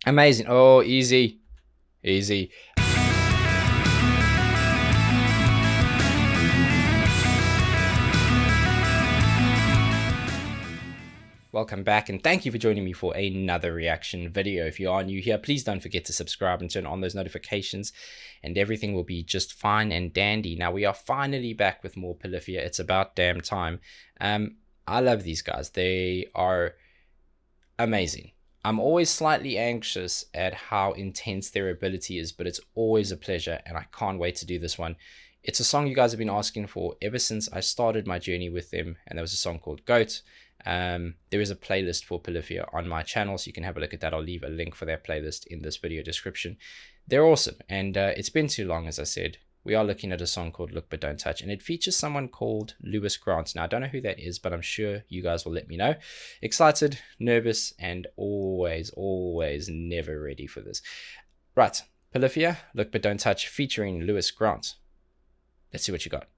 Amazing. Oh, easy. Easy. Welcome back, and thank you for joining me for another reaction video. If you are new here, please don't forget to subscribe and turn on those notifications, and everything will be just fine and dandy. Now, we are finally back with more Polyphia. It's about damn time. I love these guys. They are amazing. I'm always slightly anxious at how intense their ability is, but it's always a pleasure, and I can't wait to do this one. It's a song you guys have been asking for ever since I started my journey with them, and there was a song called Goat. There is a playlist for Polyphia on my channel, so you can have a look at that. I'll leave a link for that playlist in this video description. They're awesome, and it's been too long, as I said. We are looking at a song called Look But Don't Touch, and it features someone called Lewis Grant. Now, I don't know who that is, but I'm sure you guys will let me know. Excited, nervous, and always never ready for this. Right, Polyphia, Look But Don't Touch, featuring Lewis Grant. Let's see what you got.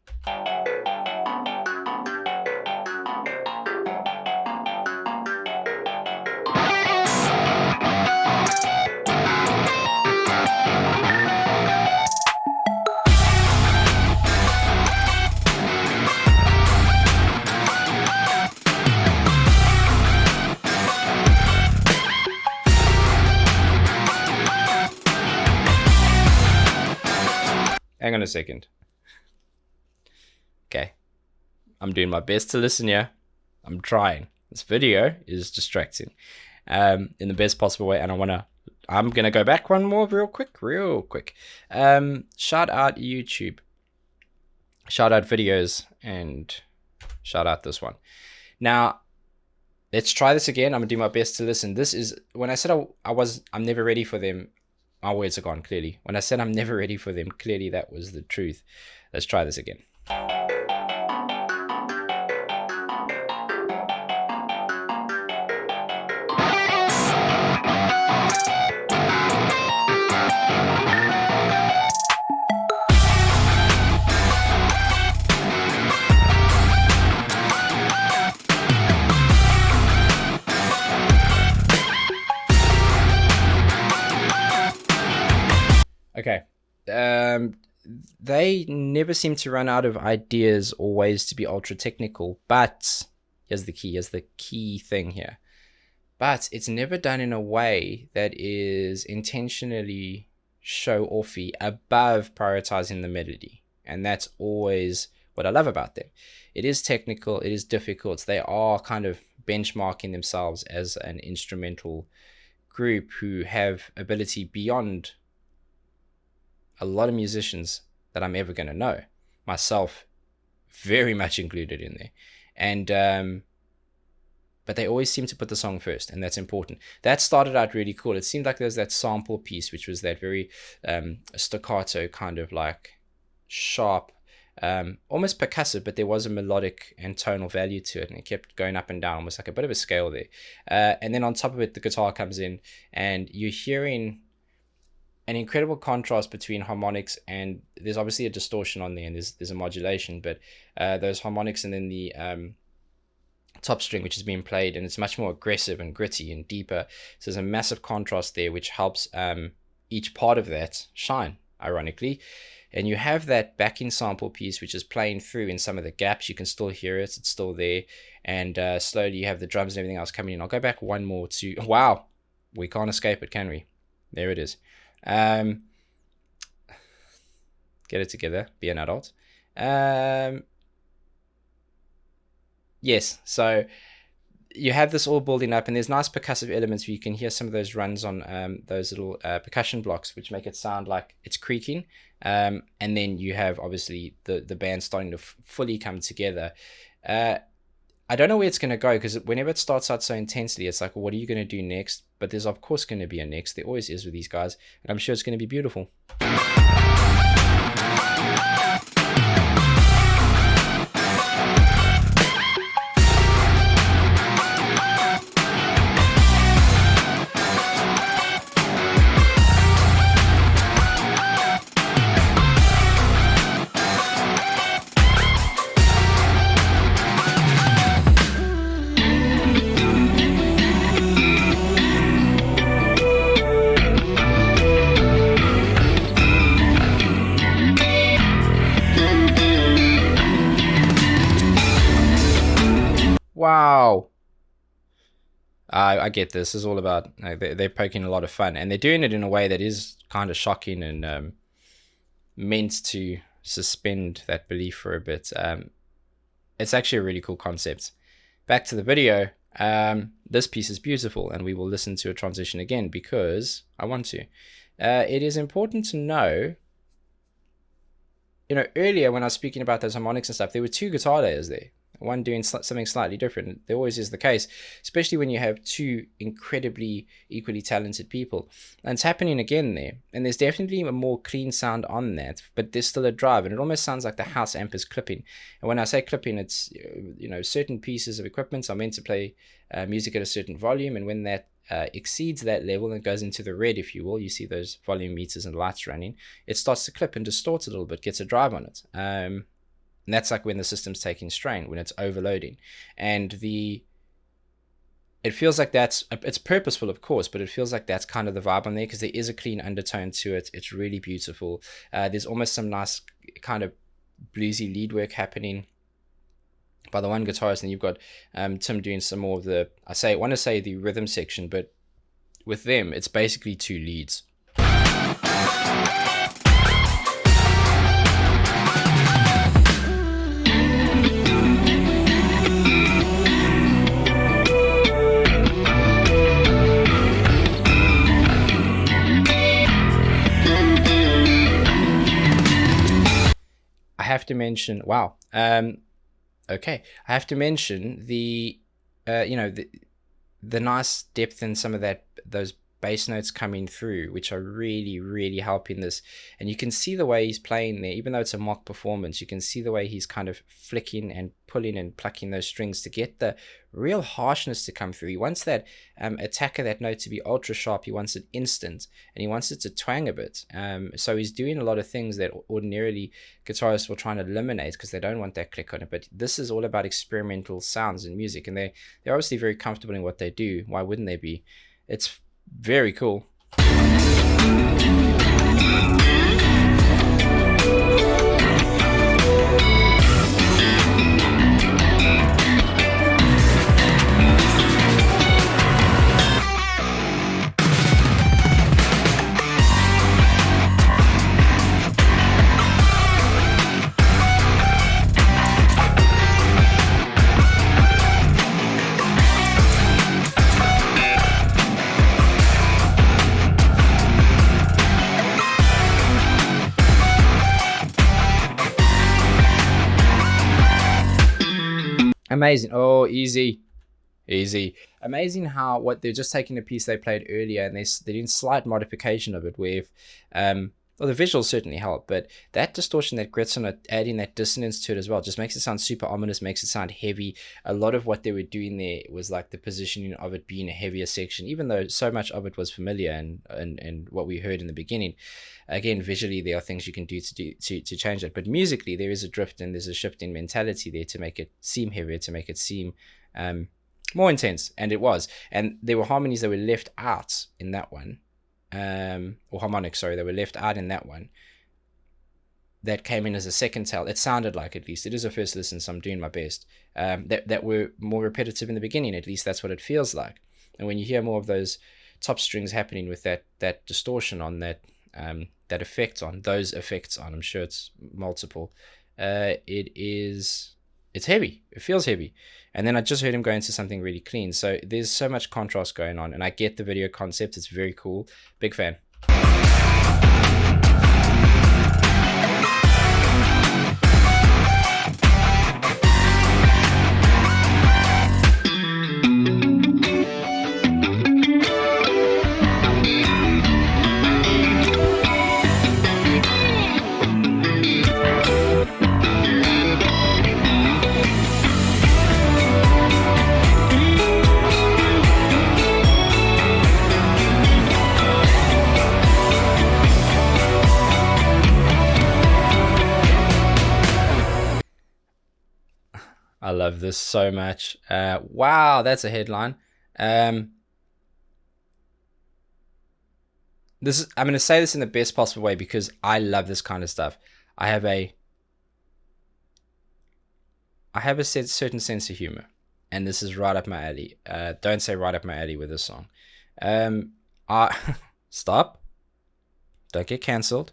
Hang on a second. Okay. I'm doing my best to listen here. I'm trying. This video is distracting in the best possible way, and I'm gonna go back one more real quick. Shout out YouTube. Shout out videos, and shout out this one. Now, let's try this again. I'm gonna do my best to listen. This is when I said I'm never ready for them. My words are gone, clearly. When I said I'm never ready for them, clearly that was the truth. Let's try this again. Okay. They never seem to run out of ideas or ways to be ultra technical, but here's the key thing here. But it's never done in a way that is intentionally show-offy above prioritizing the melody. And that's always what I love about them. It is technical, it is difficult. They are kind of benchmarking themselves as an instrumental group who have ability beyond a lot of musicians that I'm ever going to know, myself very much included in there. And but they always seem to put the song first, and that's important. That started out really cool. It seemed like there was that sample piece, which was that very staccato kind of like sharp, almost percussive, but there was a melodic and tonal value to it, and it kept going up and down, almost like a bit of a scale there. And then on top of it, the guitar comes in, and you're hearing an incredible contrast between harmonics, and there's obviously a distortion on there, and there's a modulation, but those harmonics, and then the top string, which is being played, and it's much more aggressive and gritty and deeper. So there's a massive contrast there, which helps each part of that shine, ironically. And you have that backing sample piece, which is playing through in some of the gaps. You can still hear it, it's still there. And slowly you have the drums and everything else coming in. I'll go back one more to, wow, we can't escape it, can we? There it is. Get it together, be an adult. Yes, so you have this all building up, and there's nice percussive elements where you can hear some of those runs on those little percussion blocks, which make it sound like it's creaking. And then you have obviously the band starting to fully come together. I don't know where it's going to go, because whenever it starts out so intensely, it's like, well, what are you going to do next? But there's of course going to be a next. There always is with these guys, and I'm sure it's going to be beautiful. I get this. It's all about they're poking a lot of fun, and they're doing it in a way that is kind of shocking and meant to suspend that belief for a bit. It's actually a really cool concept. Back to the video. This piece is beautiful, and we will listen to a transition again because I want to. It is important to know, earlier when I was speaking about those harmonics and stuff, there were two guitar layers there, one doing something slightly different. There always is the case, especially when you have two incredibly equally talented people. And it's happening again there. And there's definitely a more clean sound on that, but there's still a drive, and it almost sounds like the house amp is clipping. And when I say clipping, it's, certain pieces of equipment are meant to play music at a certain volume, and when that exceeds that level and goes into the red, if you will, you see those volume meters and lights running, it starts to clip and distort a little bit, gets a drive on it. And that's like when the system's taking strain, when it's overloading. And it feels like it's purposeful, of course, but it feels like that's kind of the vibe on there, because there is a clean undertone to it. It's really beautiful. There's almost some nice kind of bluesy lead work happening by the one guitarist, and you've got Tim doing some more of the, I want to say the rhythm section, but with them, it's basically two leads. I have to mention, wow. Okay, I have to mention the nice depth in some of those bass notes coming through, which are really, really helping this. And you can see the way he's playing there, even though it's a mock performance, you can see the way he's kind of flicking and pulling and plucking those strings to get the real harshness to come through. He wants that attack of that note to be ultra sharp. He wants it instant, and he wants it to twang a bit. So he's doing a lot of things that ordinarily guitarists will try and eliminate because they don't want that click on it. But this is all about experimental sounds in music, and they're obviously very comfortable in what they do. Why wouldn't they be? It's very cool. Amazing. Oh, easy. Amazing how they're just taking a piece they played earlier, and they're doing slight modification of it with the visuals certainly help, but that distortion, that grits on it, adding that dissonance to it as well, just makes it sound super ominous, makes it sound heavy. A lot of what they were doing there was like the positioning of it being a heavier section, even though so much of it was familiar and what we heard in the beginning. Again, visually, there are things you can do to change it, but musically, there is a drift and there's a shift in mentality there to make it seem heavier, to make it seem more intense, and it was. And there were harmonies that were left out in that one. Or harmonics, sorry, they were left out in that one, that came in as a second tell. It sounded like, at least, it is a first listen, so I'm doing my best, that were more repetitive in the beginning. At least that's what it feels like. And when you hear more of those top strings happening with that distortion on that effect on those effects on, I'm sure it's multiple, it's heavy. It feels heavy. And then I just heard him go into something really clean. So there's so much contrast going on, and I get the video concept. It's very cool. Big fan. I love this so much. Wow, that's a headline. I'm going to say this in the best possible way because I love this kind of stuff. I have a certain sense of humor. and this is right up my alley. Don't say right up my alley with this song. I stop. Don't get cancelled.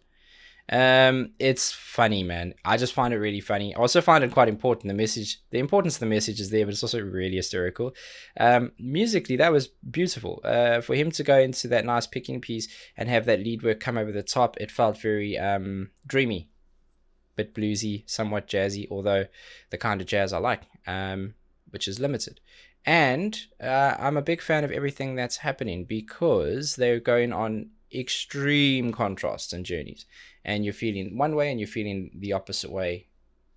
It's funny, man. I just find it really funny. I also find it quite important. The importance of the message is there, but it's also really hysterical. Musically, that was beautiful. For him to go into that nice picking piece and have that lead work come over the top, it felt very dreamy, bit bluesy, somewhat jazzy, although the kind of jazz I like, which is limited. And I'm a big fan of everything that's happening because they're going on extreme contrasts and journeys, and you're feeling one way and you're feeling the opposite way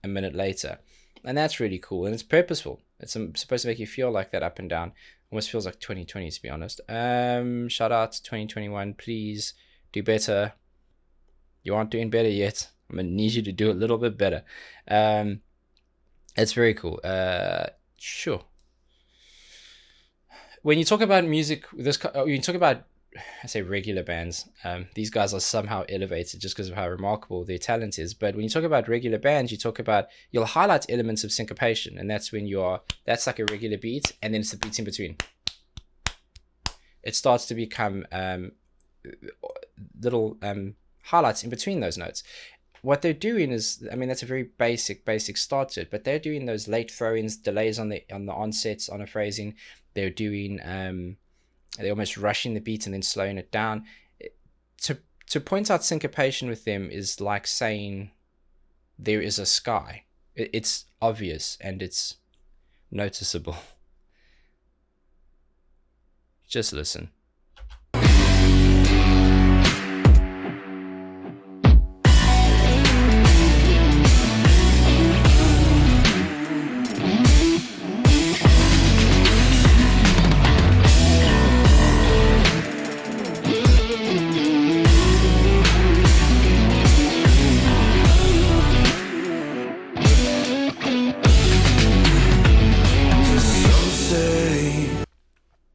a minute later, and that's really cool, and it's purposeful. It's supposed to make you feel like that up and down. Almost feels like 2020, to be honest. Shout out to 2021. Please do better. You aren't doing better yet. I'm gonna need you to do a little bit better. It's very cool. Sure. When you talk about music, you talk about, I say regular bands. These guys are somehow elevated just because of how remarkable their talent is. But when you talk about regular bands, you'll highlight elements of syncopation, and that's that's like a regular beat, and then it's the beats in between. It starts to become little highlights in between those notes. What they're doing is, I mean, that's a very basic start to it, but they're doing those late throw-ins, delays on the onsets, on a phrasing. They're doing they're almost rushing the beat and then slowing it down. To point out syncopation with them is like saying there is a sky. It's obvious and it's noticeable. Just listen.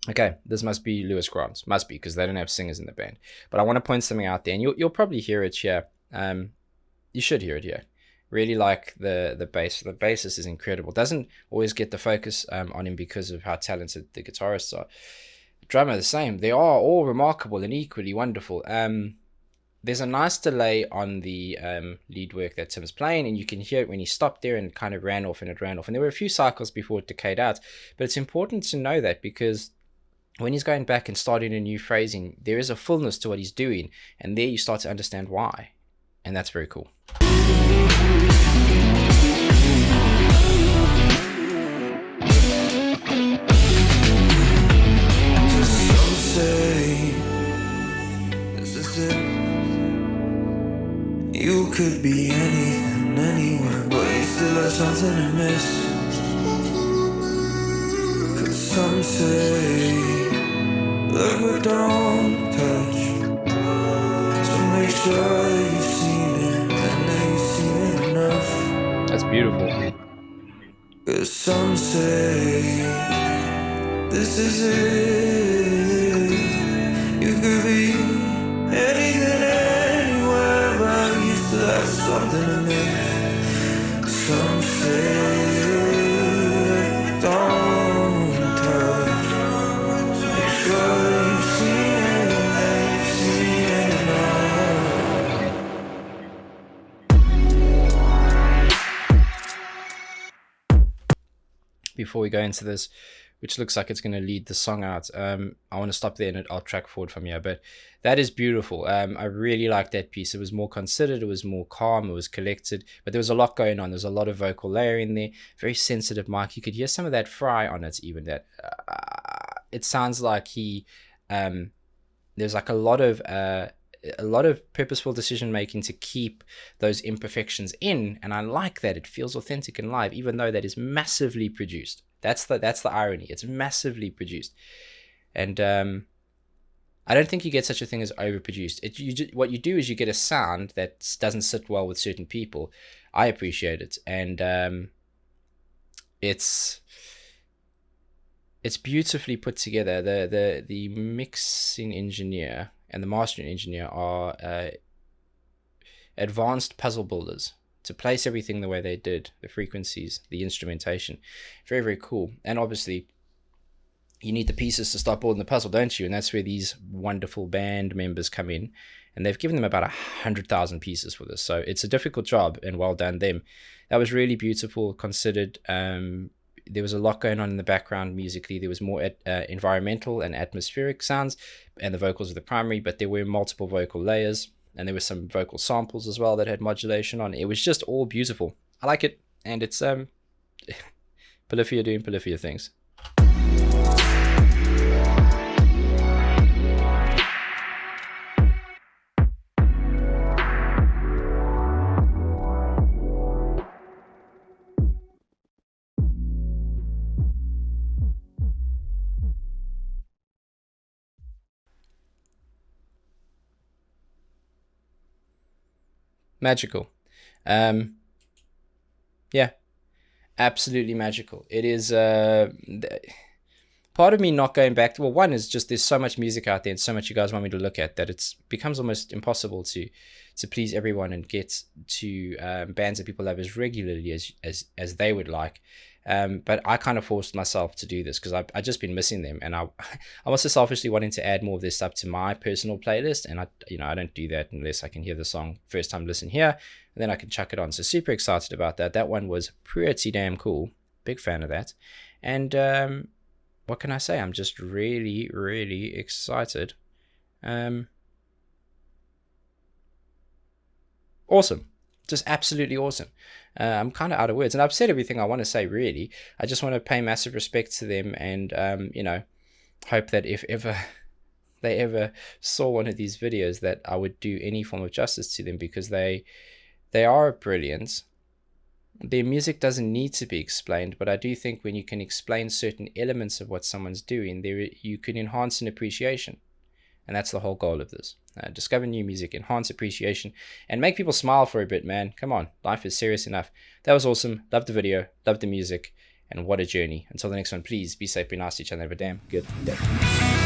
Okay, this must be Lewis Grant. Must be, because they don't have singers in the band. But I want to point something out there, and you'll probably hear it here. You should hear it here. Really like the bass. The bassist is incredible. Doesn't always get the focus on him because of how talented the guitarists are. The drummer, the same. They are all remarkable and equally wonderful. There's a nice delay on the lead work that Tim's playing, and you can hear it when he stopped there and kind of ran off, and it ran off. And there were a few cycles before it decayed out. But it's important to know that, because when he's going back and starting a new phrasing, there is a fullness to what he's doing, and there you start to understand why, and that's very cool. Some say this is it. You could be anything, anywhere, but you still have something to miss. 'Cause some say look but don't touch, so make sure that you've seen it and that you've seen it enough. That's beautiful. 'Cause some say this is it. You could be anything, anywhere, but you still have something to miss. Some say don't. Before we go into this, which looks like it's going to lead the song out, I want to stop there and I'll track forward from here. But that is beautiful. I really like that piece. It was more considered, it was more calm, it was collected, but there was a lot going on. There's a lot of vocal layering there, very sensitive mic. You could hear some of that fry on it, even that it sounds like there's like a lot of purposeful decision making to keep those imperfections in, and I like that. It feels authentic and live, even though that is massively produced. That's the irony. It's massively produced, and I don't think you get such a thing as overproduced. What you do is you get a sound that doesn't sit well with certain people. I appreciate it, and it's beautifully put together. The mixing engineer and the mastering engineer are advanced puzzle builders. to place everything the way they did, the frequencies, the instrumentation. Very, very cool. And obviously, you need the pieces to start building the puzzle, don't you? And that's where these wonderful band members come in. And they've given them about 100,000 pieces for this. So it's a difficult job, and well done them. That was really beautiful, considered. There was a lot going on in the background musically. There was more environmental and atmospheric sounds, and the vocals were the primary, but there were multiple vocal layers, and there were some vocal samples as well that had modulation on. It was just all beautiful. I like it, and it's Polyphia doing Polyphia things. Magical. Yeah, absolutely magical. It is part of me not going back to, well, one is just there's so much music out there and so much you guys want me to look at that it becomes almost impossible to please everyone and get to bands that people love as regularly as they would like. But I kind of forced myself to do this because I've just been missing them, and I'm also selfishly wanting to add more of this stuff to my personal playlist, and I don't do that unless I can hear the song first time listen here, and then I can chuck it on. So super excited about that. That one was pretty damn cool. Big fan of that. And what can I say? I'm just really, really excited. Awesome. Just absolutely awesome. I'm kind of out of words, and I've said everything I want to say, really. I just want to pay massive respect to them, and hope that if ever they ever saw one of these videos, that I would do any form of justice to them, because they are brilliant. Their music doesn't need to be explained, but I do think when you can explain certain elements of what someone's doing, you can enhance an appreciation. And that's the whole goal of this. Discover new music, enhance appreciation, and make people smile for a bit, man. Come on, life is serious enough. That was awesome. Loved the video, loved the music, and what a journey. Until the next one, please be safe, be nice to each other, have a damn good day.